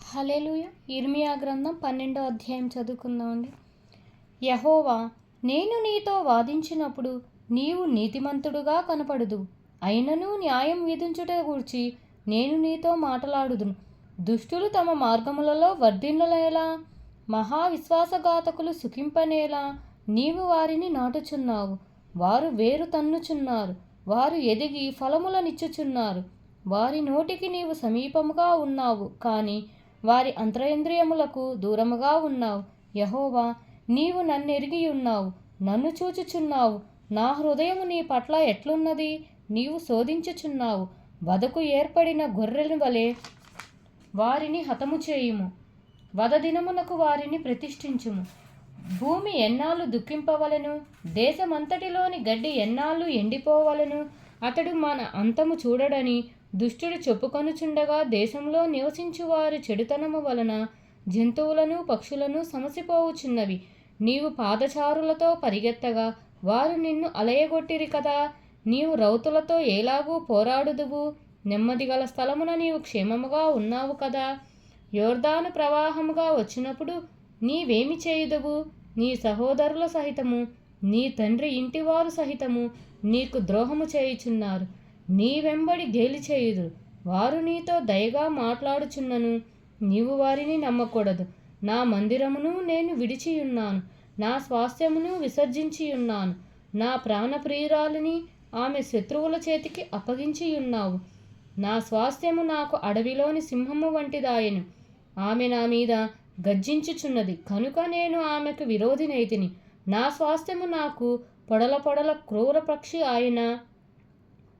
హల్లెలూయా. ఇర్మియా గ్రంథం 12వ అధ్యాయం చదువుకుందామండి. యెహోవా, నేను నీతో వాదించినప్పుడు నీవు నీతిమంతుడుగా కనపడుదు, అయినను న్యాయం విధించుట గూర్చి నేను నీతో మాటలాడుదును. దుష్టులు తమ మార్గములలో వర్ధిల్లనేలా, మహావిశ్వాసఘాతకులు సుఖింపనేలా నీవు వారిని నాటుచున్నావు. వారు వేరు తన్నుచున్నారు, వారు ఎదిగి ఫలములనిచ్చుచున్నారు. వారి నోటికి నీవు సమీపముగా ఉన్నావు, కానీ వారి అంతరేంద్రియములకు దూరముగా ఉన్నావు. యెహోవా, నీవు నన్నెరిగి ఉన్నావు, నన్ను చూచుచున్నావు. నా హృదయము నీ పట్ల ఎట్లున్నది? నీవు శోధించుచున్నావు. వధకు ఏర్పడిన గొర్రెల వలె వారిని హతము చేయుము. వధ దినమునకు వారిని ప్రతిష్ఠించుము. భూమి ఎన్నాళ్ళు దుఃఖింపవలెను? దేశమంతటిలోని గడ్డి ఎన్నాళ్ళు ఎండిపోవలెను? అతడు మన అంతము చూడడని దుష్టుడు చెప్పుకొనుచుండగా, దేశంలో నివసించువారి చెడుతనము వలన జంతువులను పక్షులను సమసిపోవుచున్నవి. నీవు పాదచారులతో పరిగెత్తగా వారు నిన్ను అలయగొట్టిరి కదా. నీవు రౌతులతో ఎలాగూ పోరాడుదువు? నెమ్మదిగల స్థలమున నీవు క్షేమముగా ఉన్నావు కదా. యొర్దాను ప్రవాహముగా వచ్చినప్పుడు నీవేమి చేయుదువు? నీ సహోదరుల సహితము నీ తండ్రి ఇంటివారు సహితము నీకు ద్రోహము చేయుచున్నారు. నీ వెంబడి గేలి చేయుదురు. వారు నీతో దయగా మాట్లాడుచున్నను నీవు వారిని నమ్మకూడదు. నా మందిరమును నేను విడిచియున్నాను, నా స్వాస్థ్యమును విసర్జించియున్నాను. నా ప్రాణప్రియురాలిని ఆమె శత్రువుల చేతికి అప్పగించియున్నావు. నా స్వాస్థ్యము నాకు అడవిలోని సింహము వంటిదాయెను. ఆమె నా మీద గర్జించుచున్నది కనుక నేను ఆమెకు విరోధినైతిని. నా స్వాస్థ్యము నాకు పొడల క్రూరపక్షి ఆయన.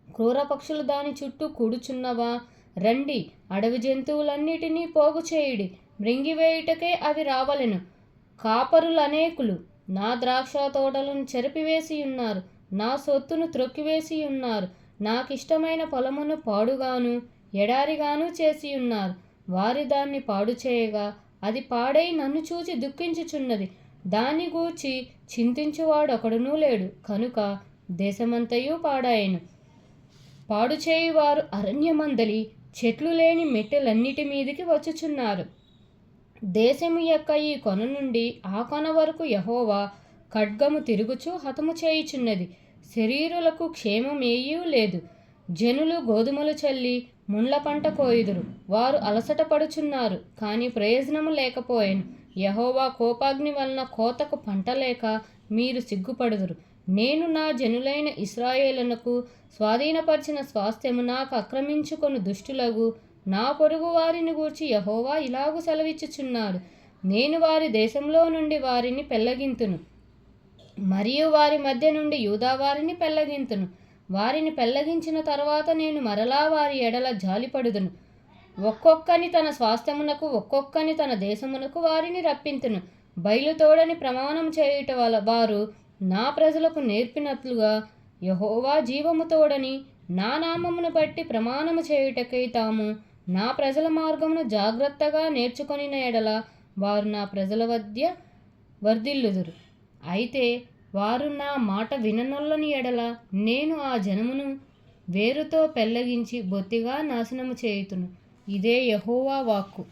క్రూర పక్షులు దాని చుట్టూ కూడుచున్నవా? రండి, అడవి జంతువులన్నిటినీ పోగు చేయుడి. మృంగివేయుటకే అవి రావలెను. కాపరులనేకులు నా ద్రాక్ష తోటలను చెరిపివేసియున్నారు, నా సొత్తును త్రొక్కివేసియున్నారు. నాకిష్టమైన పొలమును పాడుగాను ఎడారిగాను చేసియున్నారు. వారి దాన్ని పాడు చేయగా అది పాడై నన్ను చూచి దుఃఖించుచున్నది. దాన్ని గూర్చి చింతించువాడొకడునూ లేడు కనుక దేశమంతయు పాడాయెను. పాడు చేయువారు అరణ్యమందలి చెట్లు లేని మెట్టెలన్నిటి మీదికి వచ్చుచున్నారు. దేశము యొక్క ఈ కొన నుండి ఆ కొన వరకు యెహోవా ఖడ్గము తిరుగుచూ హతము చేయుచున్నది. శరీరులకు క్షేమమేయూ లేదు. జనులు గోధుమలు చల్లి ముండ్ల పంట కోయుదురు. వారు అలసట పడుచున్నారు, కానీ ప్రయోజనము లేకపోయెను. యెహోవా కోపాగ్ని వలన కోతకు పంట లేక మీరు సిగ్గుపడుదురు. నేను నా జనులైన ఇశ్రాయేలునకు స్వాధీనపరిచిన స్వాస్థ్యము నాకు ఆక్రమించుకొను దుష్టులగు నా పొరుగు వారిని గూర్చి యెహోవా ఇలాగు సెలవిచ్చుచున్నాడు. నేను వారి దేశంలో నుండి వారిని పెళ్లగింతును, మరియు వారి మధ్య నుండి యూదా వారిని పెళ్లగింతును. వారిని పెళ్లగించిన తర్వాత నేను మరలా వారి ఎడల జాలిపడుదును. ఒక్కొక్కని తన స్వాస్థ్యమునకు, ఒక్కొక్కని తన దేశమునకు వారిని రప్పింతును. బయలుతోడని ప్రమాణం చేయుట వారు నా ప్రజలకు నేర్పినట్లుగా యెహోవా జీవము తోడని నా నామమును బట్టి ప్రమాణము చేయుటకై తాము నా ప్రజల మార్గమును జాగ్రత్తగా నేర్చుకొనిన ఎడల వారు నా ప్రజల మధ్య వర్ధిల్లుదురు. అయితే వారు నా మాట విననొల్లని ఎడల నేను ఆ జనమును వేరుతో పెళ్లగించి బొత్తిగా నాశనము చేయుతును. ఇదే యెహోవా వాక్కు.